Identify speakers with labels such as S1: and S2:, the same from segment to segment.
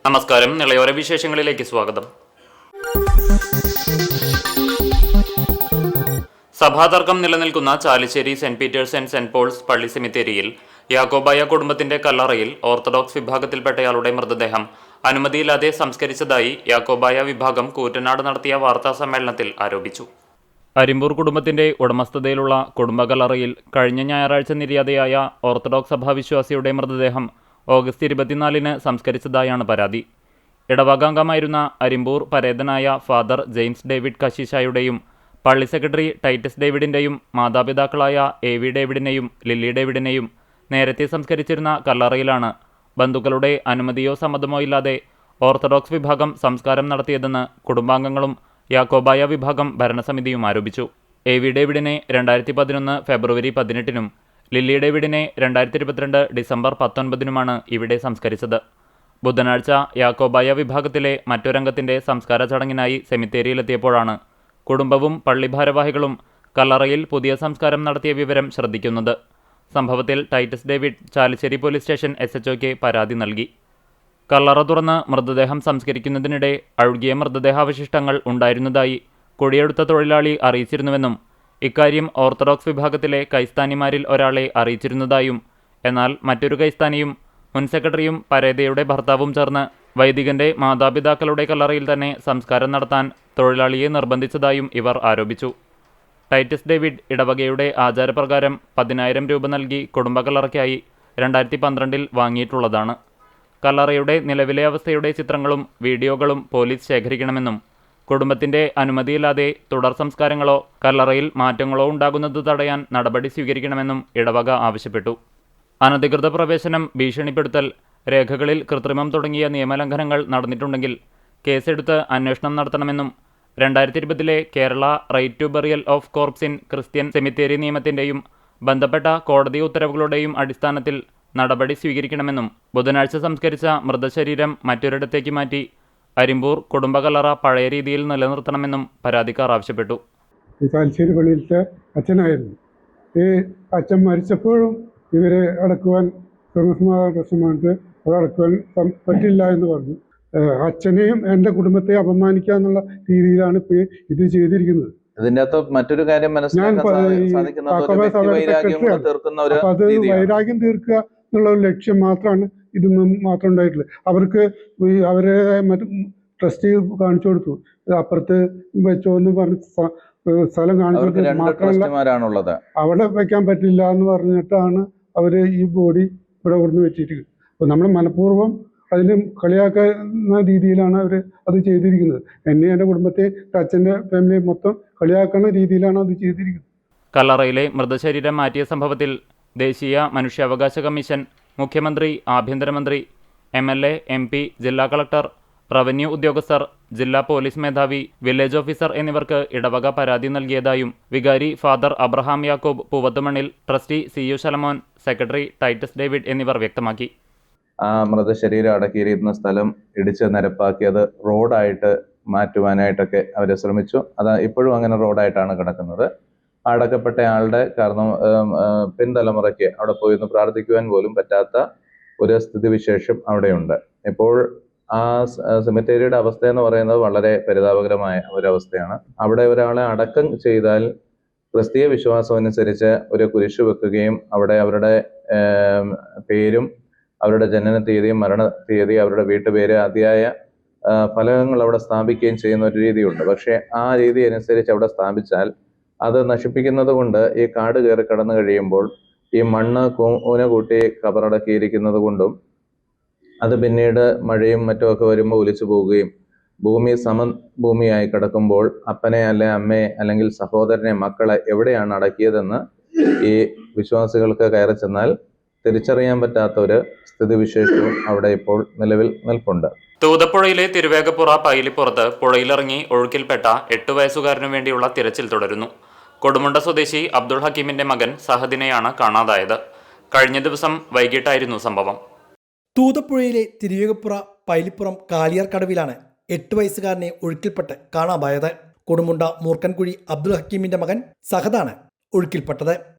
S1: നമസ്കാരം. നിളയോര വിശേഷങ്ങളിലേക്ക് സ്വാഗതം. സഭാതർക്കം നിലനിൽക്കുന്ന Chalissery saint Peter's and saint Paul's പള്ളി സെമിത്തേരിയിൽ യാക്കോബായ കുടുംബത്തിന്റെ കല്ലറയിൽ ഓർത്തഡോക്സ് വിഭാഗത്തിൽപ്പെട്ടയാളുടെ മൃതദേഹം അനുമതിയില്ലാതെ സംസ്കരിച്ചതായി യാക്കോബായ വിഭാഗം കൂറ്റനാട് നടത്തിയ വാർത്താ സമ്മേളനത്തിൽ ആരോപിച്ചു. അരിമ്പൂർ കുടുംബത്തിന്റെ ഉടമസ്ഥതയിലുള്ള കുടുംബകല്ലറയിൽ കഴിഞ്ഞ ഞായറാഴ്ച നിര്യാതയായ ഓർത്തഡോക്സ് സഭാവിശ്വാസിയുടെ മൃതദേഹം ഓഗസ്റ്റ് 24-ന് സംസ്കരിച്ചതായാണ് പരാതി. ഇടവകാംഗമായിരുന്ന അരിമ്പൂർ പരേതനായ ഫാദർ ജെയിംസ് ഡേവിഡ് കശീശായുടെയും പള്ളി സെക്രട്ടറി ടൈറ്റസ് ഡേവിഡിന്റെയും മാതാപിതാക്കളായ എ.വി. ഡേവിഡിനെയും ലില്ലി ഡേവിഡിനെയും നേരത്തെ സംസ്കരിച്ചിരുന്ന കല്ലറയിലാണ് ബന്ധുക്കളുടെ അനുമതിയോ സമ്മതമോ ഇല്ലാതെ ഓർത്തഡോക്സ് വിഭാഗം സംസ്കാരം നടത്തിയതെന്ന് കുടുംബാംഗങ്ങളും യാക്കോബായ വിഭാഗം ഭരണസമിതിയും ആരോപിച്ചു. എ.വി. ഡേവിഡിനെ 2011 ഫെബ്രുവരി 18-നും ലില്ലി ഡേവിഡിനെ 2022 ഡിസംബർ 19-നുമാണ് ഇവിടെ സംസ്കരിച്ചത്. ബുധനാഴ്ച യാക്കോബായ വിഭാഗത്തിലെ മറ്റൊരംഗത്തിന്റെ സംസ്കാര ചടങ്ങിനായി സെമിത്തേരിയിലെത്തിയപ്പോഴാണ് കുടുംബവും പള്ളി ഭാരവാഹികളും കല്ലറയിൽ പുതിയ സംസ്കാരം നടത്തിയ വിവരം ശ്രദ്ധിക്കുന്നത്. സംഭവത്തിൽ Titus David Chalissery police station SHOയ്ക്ക് പരാതി നൽകി. കല്ലറ തുറന്ന് മൃതദേഹം സംസ്കരിക്കുന്നതിനിടെ അഴുകിയ മൃതദേഹാവശിഷ്ടങ്ങൾ ഉണ്ടായിരുന്നതായി കുഴിയെടുത്ത തൊഴിലാളി അറിയിച്ചിരുന്നുവെന്നും ഇക്കാര്യം ഓർത്തഡോക്സ് വിഭാഗത്തിലെ കൈസ്ഥാനിമാരിൽ ഒരാളെ അറിയിച്ചിരുന്നതായും എന്നാൽ മറ്റൊരു കൈസ്ഥാനിയും മുൻ സെക്രട്ടറിയും പരേതയുടെ ഭർത്താവും ചേർന്ന് വൈദികന്റെ മാതാപിതാക്കളുടെ കല്ലറയിൽ തന്നെ സംസ്കാരം നടത്താൻ തൊഴിലാളിയെ നിർബന്ധിച്ചതായും ഇവർ ആരോപിച്ചു. ടൈറ്റസ് ഡേവിഡ് ഇടവകയുടെ ആചാരപ്രകാരം 10,000 രൂപ നൽകി കുടുംബക്കല്ലറയ്ക്കായി 2012-ൽ വാങ്ങിയിട്ടുള്ളതാണ്. കല്ലറയുടെ നിലവിലെ അവസ്ഥയുടെ ചിത്രങ്ങളും വീഡിയോകളും പോലീസ് ശേഖരിക്കണമെന്നും കുടുംബത്തിന്റെ അനുമതിയില്ലാതെ തുടർ സംസ്കാരങ്ങളോ കല്ലറയിൽ മാറ്റങ്ങളോ ഉണ്ടാകുന്നത് തടയാൻ നടപടി സ്വീകരിക്കണമെന്നും ഇടവക ആവശ്യപ്പെട്ടു. അനധികൃത പ്രവേശനം, ഭീഷണിപ്പെടുത്തൽ, രേഖകളിൽ കൃത്രിമം തുടങ്ങിയ നിയമലംഘനങ്ങൾ നടന്നിട്ടുണ്ടെങ്കിൽ കേസെടുത്ത് അന്വേഷണം നടത്തണമെന്നും 2020-ലെ Kerala right to burial of corpse in Christian cemetery നിയമത്തിന്റെയും ബന്ധപ്പെട്ട കോടതി ഉത്തരവുകളുടെയും അടിസ്ഥാനത്തിൽ നടപടി സ്വീകരിക്കണമെന്നും ബുധനാഴ്ച സംസ്കരിച്ച മൃതശരീരം മറ്റൊരിടത്തേക്ക് മാറ്റി അരിമ്പൂർ കുടുംബകല്ലറ പഴയ രീതിയിൽ നിലനിർത്തണമെന്നും പരാതിക്കാർ ആവശ്യപ്പെട്ടു.
S2: ചാലിശ്ശേരി പള്ളിയിലത്തെ അച്ഛനായിരുന്നു. ഈ അച്ഛൻ മരിച്ചപ്പോഴും ഇവരെ അടക്കുവാൻ പ്രശ്നമായിട്ട് അത് അടക്കുവാൻ പറ്റില്ല എന്ന് പറഞ്ഞു. അച്ഛനെയും എൻ്റെ കുടുംബത്തെ അപമാനിക്കുക എന്നുള്ള രീതിയിലാണ് ഇപ്പോൾ ഇത് ചെയ്തിരിക്കുന്നത്.
S3: ഇതിന്റെ അകത്ത് മറ്റൊരു കാര്യം
S2: അത് വൈരാഗ്യം തീർക്കുക എന്നുള്ള ഒരു ലക്ഷ്യം മാത്രമാണ് ഇതൊന്നും മാത്രം ഉണ്ടായിട്ടുള്ളത്. അവർക്ക് അവരെ മറ്റു ട്രസ്റ്റ് കാണിച്ചു കൊടുത്തു, അപ്പുറത്ത് വെച്ചോ എന്ന് പറഞ്ഞ് സ്ഥലം കാണിച്ചു കൊടുത്തു.
S3: മാത്രമല്ല
S2: അവിടെ വെക്കാൻ പറ്റില്ല എന്ന് പറഞ്ഞിട്ടാണ് അവര് ഈ ബോഡി ഇവിടെ കൊണ്ടു വെച്ചിരിക്കുന്നത്. അപ്പോൾ നമ്മൾ മനഃപൂർവ്വം അതിന് കളിയാക്കുന്ന രീതിയിലാണ് അവർ അത് ചെയ്തിരിക്കുന്നത്. എന്നെ എൻ്റെ കുടുംബത്തെ അച്ഛൻ്റെ ഫാമിലിയെ മൊത്തം കളിയാക്കുന്ന രീതിയിലാണ് അത് ചെയ്തിരിക്കുന്നത്.
S1: കല്ലറയിലെ മൃതശരീരം മാറ്റിയ സംഭവത്തിൽ ദേശീയ മനുഷ്യാവകാശ കമ്മീഷൻ, മുഖ്യമന്ത്രി, ആഭ്യന്തരമന്ത്രി, MLA, MP, ജില്ലാ കളക്ടർ, റവന്യൂ ഉദ്യോഗസ്ഥർ, ജില്ലാ പോലീസ് മേധാവി, വില്ലേജ് ഓഫീസർ എന്നിവർക്ക് ഇടവക പരാതി നൽകിയതായും വികാരി father Abraham Yakob Poovathumannil, trustee CU Shalamon, secretary Titus David എന്നിവർ വ്യക്തമാക്കി.
S3: ആ മൃതശരീരം അടക്കിയിരിക്കുന്ന സ്ഥലം ഇടിച്ച് നിരപ്പാക്കി അത് റോഡായിട്ട് മാറ്റുവാനായിട്ടൊക്കെ അവർ ശ്രമിച്ചു. അത് ഇപ്പോഴും അങ്ങനെ റോഡായിട്ടാണ് കിടക്കുന്നത്. അടക്കപ്പെട്ട ആളുടെ കാരണം പിൻതലമുറയ്ക്ക് അവിടെ പോയി ഒന്ന് പ്രാർത്ഥിക്കുവാൻ പോലും പറ്റാത്ത ഒരു സ്ഥിതിവിശേഷം അവിടെയുണ്ട്. ഇപ്പോൾ ആ സെമിത്തേരിയുടെ അവസ്ഥ എന്ന് പറയുന്നത് വളരെ പരിതാപകരമായ ഒരവസ്ഥയാണ്. അവിടെ ഒരാളെ അടക്കം ചെയ്താൽ ക്രിസ്തീയ വിശ്വാസം അനുസരിച്ച് ഒരു കുരിശ് വെക്കുകയും അവിടെ അവരുടെ പേരും അവരുടെ ജനന തീയതിയും മരണ തീയതി, അവരുടെ വീട്ടുപേര്, അതിയായ ഫലകങ്ങൾ അവിടെ സ്ഥാപിക്കുകയും ചെയ്യുന്ന ഒരു രീതിയുണ്ട്. പക്ഷേ ആ രീതി അനുസരിച്ച് അവിടെ സ്ഥാപിച്ചാൽ അത് നശിപ്പിക്കുന്നത് കൊണ്ട് ഈ കാട് കയറി കടന്നു കഴിയുമ്പോൾ ഈ മണ്ണ് ഊന കൂട്ടി കബറടക്കിയിരിക്കുന്നത് കൊണ്ടും അത് പിന്നീട് മഴയും മറ്റുമൊക്കെ വരുമ്പോൾ ഒലിച്ചു പോവുകയും ഭൂമി സമഭൂമിയായി കിടക്കുമ്പോൾ അപ്പനെ അല്ലെ അമ്മയെ അല്ലെങ്കിൽ സഹോദരനെ, മക്കളെ എവിടെയാണ് അടക്കിയതെന്ന് ഈ വിശ്വാസികൾക്ക് കയറി ചെന്നാൽ തിരിച്ചറിയാൻ പറ്റാത്ത ഒരു സ്ഥിതിവിശേഷവും അവിടെ ഇപ്പോൾ നിലവിൽ നിൽപ്പുണ്ട്.
S1: തൂതപ്പുഴയിലെ തിരുവേഗപ്പുറ പൈലിപ്പുറത്ത് പുഴയിലിറങ്ങി ഒഴുക്കിൽപ്പെട്ട 8 വയസ്സുകാരനു വേണ്ടിയുള്ള തിരച്ചിൽ തുടരുന്നു. കൊടുമുണ്ട സ്വദേശി അബ്ദുൾ ഹക്കീമിന്റെ മകൻ സഹദിനെയാണ് കാണാതായത്. കഴിഞ്ഞ ദിവസം വൈകിട്ടായിരുന്നു സംഭവം.
S4: തൂതപ്പുഴയിലെ തിരുവേഗപ്പുറ പൈലിപ്പുറം കാലിയാർ കടവിലാണ് 8 വയസ്സുകാരനെ ഒഴുക്കിൽപ്പെട്ട് കാണാതായത്. കൊടുമുണ്ട മൂർക്കൻകുഴി അബ്ദുൾ ഹക്കീമിന്റെ മകൻ സഹദാണ് ഒഴുക്കിൽപ്പെട്ടത്.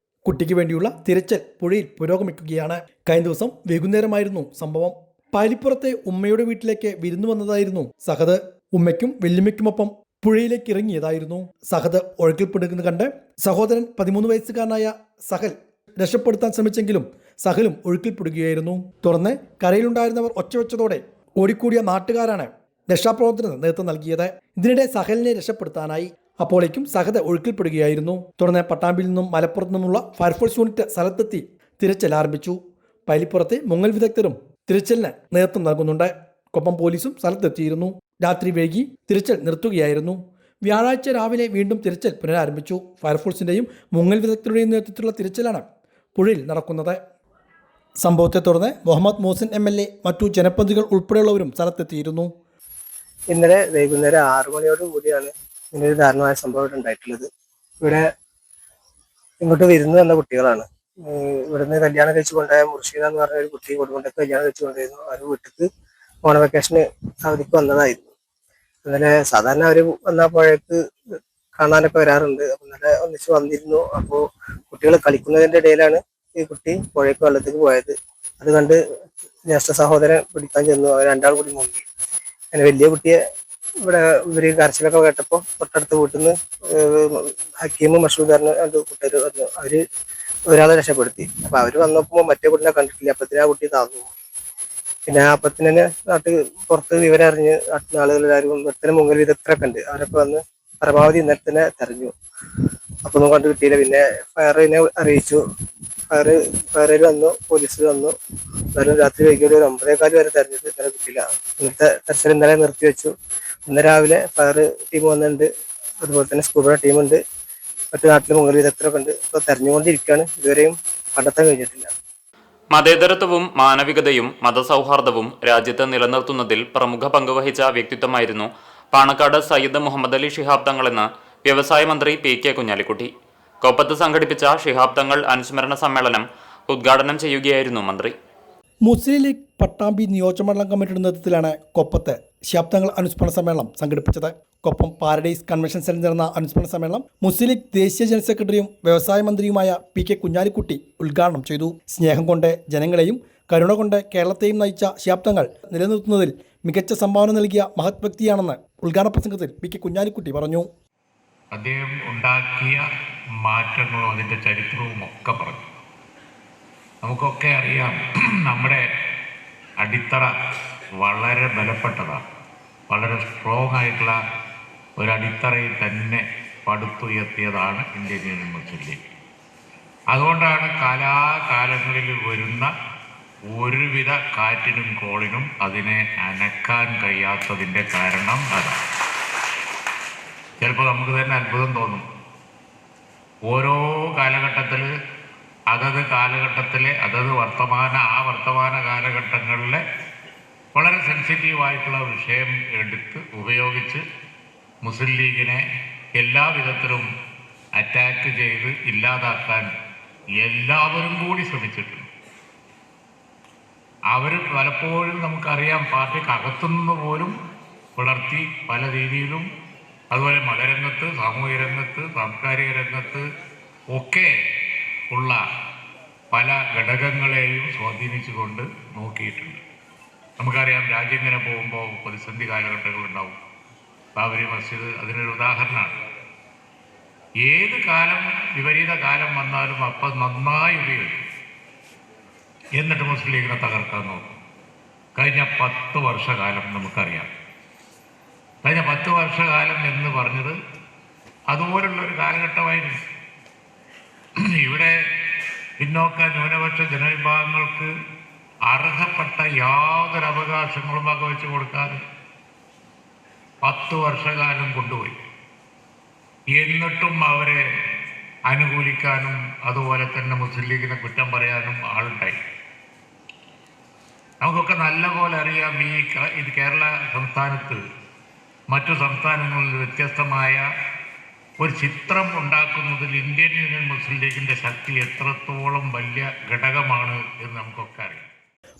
S4: കുട്ടിക്ക് വേണ്ടിയുള്ള തിരച്ചിൽ പുഴയിൽ പുരോഗമിക്കുകയാണ്. കഴിഞ്ഞ ദിവസം വൈകുന്നേരമായിരുന്നു സംഭവം. പാലിപ്പുറത്തെ ഉമ്മയുടെ വീട്ടിലേക്ക് വിരുന്നു വന്നതായിരുന്നു സഹദ്. ഉമ്മയ്ക്കും വല്യമ്മയ്ക്കുമൊപ്പം പുഴയിലേക്ക് ഇറങ്ങിയതായിരുന്നു. സഹദ് ഒഴുക്കിൽപ്പെടുന്നത് കണ്ട് സഹോദരൻ 13 വയസ്സുകാരനായ സഹൽ രക്ഷപ്പെടുത്താൻ ശ്രമിച്ചെങ്കിലും സഹലും ഒഴുക്കിൽപ്പെടുകയായിരുന്നു. തുടർന്ന് കരയിലുണ്ടായിരുന്നവർ ഒച്ചവെച്ചതോടെ ഓടിക്കൂടിയ നാട്ടുകാരാണ് രക്ഷാപ്രവർത്തനത്തിന് നേതൃത്വം നൽകിയത്. ഇതിനിടെ സഹലിനെ രക്ഷപ്പെടുത്താനായി. അപ്പോഴേക്കും സഹദ് ഒഴുക്കിൽപ്പെടുകയായിരുന്നു. തുടർന്ന് പട്ടാമ്പിയിൽ നിന്നും മലപ്പുറത്തു നിന്നുമുള്ള ഫയർഫോഴ്സ് യൂണിറ്റ് സ്ഥലത്തെത്തി തിരച്ചിൽ ആരംഭിച്ചു. പൈലിപ്പുറത്തെ മുങ്ങൽ വിദഗ്ധരും തിരച്ചിലിന് നേതൃത്വം നൽകുന്നുണ്ട്. കൊപ്പം പോലീസും സ്ഥലത്തെത്തിയിരുന്നു. രാത്രി വൈകി തിരച്ചിൽ നിർത്തുകയായിരുന്നു. വ്യാഴാഴ്ച രാവിലെ വീണ്ടും തിരച്ചിൽ പുനരാരംഭിച്ചു. ഫയർഫോഴ്സിന്റെയും മുങ്ങൽ വിദഗ്ധരുടെയും നേതൃത്വത്തിലുള്ള തിരച്ചിലാണ് പുഴയിൽ നടക്കുന്നത്. സംഭവത്തെ തുടർന്ന് മുഹമ്മദ് മോസിൻ MLA മറ്റു ജനപ്രതിനിധികൾ ഉൾപ്പെടെയുള്ളവരും സ്ഥലത്തെത്തിയിരുന്നു.
S5: ഇന്നലെ വൈകുന്നേരം 6 മണിയോട് കൂടിയാണ് ഇങ്ങനൊരു ദാരുണമായ സംഭവം ഉണ്ടായിട്ടുള്ളത്. ഇവിടെ ഇങ്ങോട്ട് വിരുന്ന് വന്ന കുട്ടികളാണ്. ഇവിടുന്ന് കല്യാണം കഴിച്ചു കൊണ്ടുപോയ മുർഷിദ എന്ന് പറഞ്ഞ ഒരു കുട്ടി കൊടുകൊണ്ടൊക്കെ കല്യാണം കഴിച്ചു കൊണ്ടിരുന്നു. അവർ വീട്ടിൽ ഓണ വെക്കേഷന് അവധിക്ക് വന്നതായിരുന്നു. ഇന്നലെ സാധാരണ അവർ വന്നപ്പോഴേക്ക് കാണാനൊക്കെ വരാറുണ്ട്. അപ്പൊ ഇന്നലെ ഒന്നിച്ച് വന്നിരുന്നു. അപ്പോൾ കുട്ടികൾ കളിക്കുന്നതിന്റെ ഇടയിലാണ് ഈ കുട്ടി പുഴയ്ക്ക് വെള്ളത്തേക്ക് പോയത്. അത് കണ്ട് ജ്യേഷ്ഠ സഹോദരൻ പിടിക്കാൻ ചെന്നു. അവർ രണ്ടാൾ കൂടി മുങ്ങി. അങ്ങനെ വലിയ കുട്ടിയെ ഇവിടെ ഇവര് കരച്ചിലൊക്കെ കേട്ടപ്പോൾ തൊട്ടടുത്ത് വീട്ടിൽ നിന്ന് ഹക്കീമും മഷൂദാറിന് 2 കൂട്ടുകാർ വന്നു. അവര് ഒരാളെ രക്ഷപ്പെടുത്തി. അപ്പൊ അവര് വന്നപ്പോ മറ്റേ കുട്ടിനെ കണ്ടിട്ടില്ല. അപ്പത്തിന് ആ കുട്ടി താന്നു. പിന്നെ അപ്പത്തിന് തന്നെ നാട്ടിൽ പുറത്ത് വിവരം അറിഞ്ഞ് നാട്ടിലെ ആളുകളെല്ലാവരും ഇന്നത്തെ മുങ്ങൽ വിദഗ്ധരൊക്കെ ഉണ്ട്. അവരൊക്കെ വന്ന് പരമാവധി ഇന്നലെ തന്നെ തെരഞ്ഞു. അപ്പൊ ഒന്നും കണ്ടു കിട്ടിയില്ല. പിന്നെ ഫയറിനെ അറിയിച്ചു. ഫയറിൽ വന്നു, പോലീസ് വന്നു. എന്നാലും രാത്രി വൈകിട്ട് ഒരു 9:15 വരെ തെരഞ്ഞിട്ട് ഇന്നലെ കിട്ടിയില്ല. ഇന്നത്തെ തെരച്ചിൽ ഇന്നലെ നിർത്തിവെച്ചു. ഇന്ന് രാവിലെ ഫയർ ടീം വന്നിട്ടുണ്ട്. അതുപോലെ തന്നെ സ്കൂബ ടീമുണ്ട്. മറ്റു നാട്ടിലെ മുങ്ങൽ വിദഗ്ധരൊക്കെ ഉണ്ട്. ഇപ്പൊ തെരഞ്ഞുകൊണ്ടിരിക്കുകയാണ്. ഇതുവരെയും കണ്ടെത്താൻ കഴിഞ്ഞിട്ടില്ല.
S1: മതേതരത്വവും മാനവികതയും മതസൗഹാർദ്ദവും രാജ്യത്ത് നിലനിർത്തുന്നതിൽ പ്രമുഖ പങ്കുവഹിച്ച വ്യക്തിത്വമായിരുന്നു പാണക്കാട് സയ്യിദ് മുഹമ്മദ് അലി ശിഹാബ് തങ്ങളെന്ന് വ്യവസായ മന്ത്രി PK കുഞ്ഞാലിക്കുട്ടി. കൊപ്പത്ത് സംഘടിപ്പിച്ച ശിഹാബ് തങ്ങൾ അനുസ്മരണ സമ്മേളനം ഉദ്ഘാടനം ചെയ്യുകയായിരുന്നു മന്ത്രി.
S4: മുസ്ലിം ലീഗ് പട്ടാമ്പി നിയോജകമണ്ഡലം കമ്മിറ്റിയുടെ നേതൃത്വത്തിലാണ് കൊപ്പത്ത് ശിഹാബ് തങ്ങൾ അനുസ്മരണ സമ്മേളനം സംഘടിപ്പിച്ചത്. കൊപ്പം പാരഡൈസ് കൺവെൻഷൻ സെന്ററിൽ നടന്ന അനുസ്മരണ സമ്മേളനം മുസ്ലിം ലീഗ് ദേശീയ ജനറൽ സെക്രട്ടറിയും വ്യവസായ മന്ത്രിയുമായ PK കുഞ്ഞാലിക്കുട്ടി ഉദ്ഘാടനം ചെയ്തു. സ്നേഹം കൊണ്ട് ജനങ്ങളെയും കരുണ കൊണ്ട് കേരളത്തെയും നയിച്ച ശിഹാബ് തങ്ങൾ നിലനിർത്തുന്നതിൽ മികച്ച സംഭാവന നൽകിയ മഹത് വ്യക്തിയാണെന്ന് ഉദ്ഘാടന പ്രസംഗത്തിൽ PK കുഞ്ഞാലിക്കുട്ടി പറഞ്ഞു.
S6: അദ്ദേഹം ഉണ്ടാക്കിയ മാറ്റങ്ങളും അതിൻ്റെ ചരിത്രവും ഒക്കെ പറഞ്ഞു. നമുക്കൊക്കെ അറിയാം, നമ്മുടെ അടിത്തറ വളരെ ബലപ്പെട്ടതാണ്. വളരെ സ്ട്രോങ് ആയിട്ടുള്ള ഒരടിത്തറയിൽ തന്നെ പടുത്തുയർത്തിയതാണ് ഇന്ത്യൻ യൂണിയൻ മുസ്ലിം ലീഗ്. അതുകൊണ്ടാണ് കാലാകാലങ്ങളിൽ വരുന്ന ഒരുവിധ കാറ്റിനും കോളിനും അതിനെ അനക്കാൻ കഴിയാത്തതിൻ്റെ കാരണം അതാണ്. ചിലപ്പോൾ നമുക്ക് തന്നെ അത്ഭുതം തോന്നും. ഓരോ കാലഘട്ടത്തിൽ അതത് വർത്തമാന കാലഘട്ടങ്ങളിലെ വളരെ സെൻസിറ്റീവായിട്ടുള്ള വിഷയം എടുത്ത് ഉപയോഗിച്ച് മുസ്ലിം ലീഗിനെ എല്ലാ വിധത്തിലും അറ്റാക്ക് ചെയ്ത് ഇല്ലാതാക്കാൻ എല്ലാവരും കൂടി ശ്രമിച്ചിട്ടുണ്ട്. അവർ പലപ്പോഴും നമുക്കറിയാം, പാർട്ടിക്ക് അകത്തുനിന്ന് പോലും പുലർത്തി പല രീതിയിലും, അതുപോലെ മതരംഗത്ത്, സാമൂഹിക രംഗത്ത്, സാംസ്കാരിക രംഗത്ത് ഒക്കെ ഉള്ള പല ഘടകങ്ങളെയും സ്വാധീനിച്ചുകൊണ്ട് നോക്കിയിട്ടുണ്ട്. നമുക്കറിയാം, രാജ്യം ഇങ്ങനെ പോകുമ്പോൾ പ്രതിസന്ധി കാലഘട്ടങ്ങളുണ്ടാവും. ബാബരി മസ്ജിദ് അതിനൊരു ഉദാഹരണമാണ്. ഏത് കാലം, വിപരീത കാലം വന്നാലും അപ്പം നന്നായി ഉപയോഗിക്കും. എന്നിട്ട് മുസ്ലിം ലീഗിനെ തകർക്കാൻ നോക്കും. കഴിഞ്ഞ 10 വർഷക്കാലം നമുക്കറിയാം. കഴിഞ്ഞ 10 വർഷക്കാലം എന്ന് പറഞ്ഞത് അതുപോലുള്ളൊരു കാലഘട്ടമായിരുന്നു. ഇവിടെ പിന്നോക്ക ന്യൂനപക്ഷ ജനവിഭാഗങ്ങൾക്ക് അർഹപ്പെട്ട യാതൊരു അവകാശങ്ങളും വകവെച്ച് കൊടുക്കാതെ 10 വർഷക്കാലം കൊണ്ടുപോയി. എന്നിട്ടും അവരെ അനുകൂലിക്കാനും അതുപോലെ തന്നെ മുസ്ലിം ലീഗിനെ കുറ്റം പറയാനും ആളുണ്ടായി. നമുക്കൊക്കെ നല്ല പോലെ അറിയാം, ഈ കേരള സംസ്ഥാനത്ത് മറ്റു സംസ്ഥാനങ്ങളിൽ വ്യത്യസ്തമായ ഒരു ചിത്രം ഉണ്ടാക്കുന്നതിൽ ഇന്ത്യൻ യൂണിയൻ മുസ്ലിം ലീഗിൻ്റെ ശക്തി എത്രത്തോളം വലിയ ഘടകമാണ് എന്ന് നമുക്കൊക്കെ അറിയാം.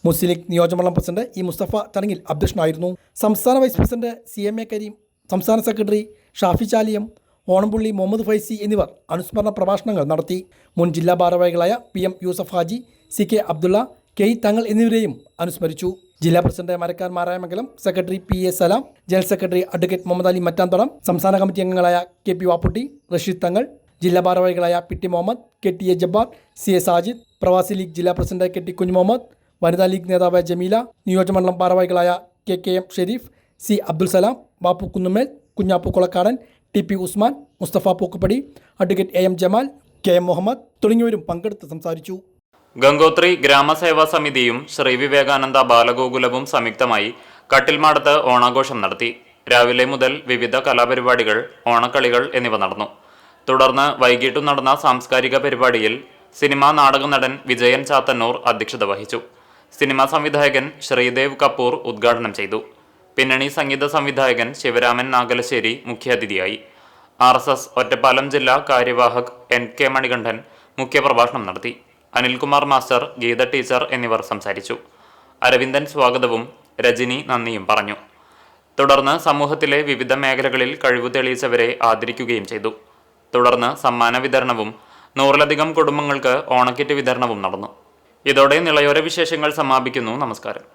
S4: മുസ്ലിം ലീഗ് നിയോജകമണ്ഡലം പ്രസിഡന്റ് E. മുസ്തഫ ചടങ്ങിൽ അധ്യക്ഷനായിരുന്നു. സംസ്ഥാന വൈസ് പ്രസിഡന്റ് CMA കരീം, സംസ്ഥാന സെക്രട്ടറി ഷാഫി ചാലിയം, ഓണംപുള്ളി മുഹമ്മദ് ഫൈസി എന്നിവർ അനുസ്മരണ പ്രഭാഷണങ്ങൾ നടത്തി. മുൻ ജില്ലാ ഭാരവാഹികളായ PM Yusuf Haji, CK Abdulla, KE തങ്ങൾ എന്നിവരെയും അനുസ്മരിച്ചു. ജില്ലാ president Marakkar Marayamangalam, secretary PA Salam, general secretary advocate Muhammad Ali Mattanthodam, സംസ്ഥാന കമ്മിറ്റി അംഗങ്ങളായ KP വാപ്പുട്ടി, റഷീദ് തങ്ങൾ, ജില്ലാ ഭാരവാഹികളായ PT Muhammad, KTA Jabbar, CA Sajid, പ്രവാസി ലീഗ് ജില്ലാ പ്രസിഡന്റ് KT കുഞ്ഞു മുഹമ്മദ്, വനിതാ ലീഗ് നേതാവ് ജമീല, നിയോജകമണ്ഡലം ഭാരവാഹികളായ KKM Sharif, C Abdul Salam, Bappu Kunnumel, Kunhappu Kolakkadan, TP Usman, Mustafa Pookkuppadi, advocate AM Jamal, KM Muhammad തുടങ്ങിയവരും പങ്കെടുത്ത് സംസാരിച്ചു.
S1: ഗംഗോത്രി ഗ്രാമസേവാ സമിതിയും ശ്രീ വിവേകാനന്ദ ബാലഗോകുലവും സംയുക്തമായി കട്ടിൽമാടത്ത് ഓണാഘോഷം നടത്തി. രാവിലെ മുതൽ വിവിധ കലാപരിപാടികൾ, ഓണക്കളികൾ എന്നിവ നടന്നു. തുടർന്ന് വൈകിട്ടു നടന്ന സാംസ്കാരിക പരിപാടിയിൽ സിനിമാ നാടക നടൻ വിജയൻ ചാത്തന്നൂർ അധ്യക്ഷത വഹിച്ചു. സിനിമാ സംവിധായകൻ ശ്രീദേവ് കപൂർ ഉദ്ഘാടനം ചെയ്തു. പിന്നണി സംഗീത സംവിധായകൻ ശിവരാമൻ നാഗലശ്ശേരി മുഖ്യാതിഥിയായി. RSS ഒറ്റപ്പാലം ജില്ലാ കാര്യവാഹക് NK മണികണ്ഠൻ മുഖ്യപ്രഭാഷണം നടത്തി. അനിൽകുമാർ മാസ്റ്റർ, ഗീത ടീച്ചർ എന്നിവർ സംസാരിച്ചു. അരവിന്ദൻ സ്വാഗതവും രജനി നന്ദിയും പറഞ്ഞു. തുടർന്ന് സമൂഹത്തിലെ വിവിധ മേഖലകളിൽ കഴിവ് തെളിയിച്ചവരെ ആദരിക്കുകയും ചെയ്തു. തുടർന്ന് സമ്മാന വിതരണവും 100-ലധികം കുടുംബങ്ങൾക്ക് ഓണക്കിറ്റ് വിതരണവും നടന്നു. ഇതോടെ നിളയോര വിശേഷങ്ങൾ സമാപിക്കുന്നു. നമസ്കാരം.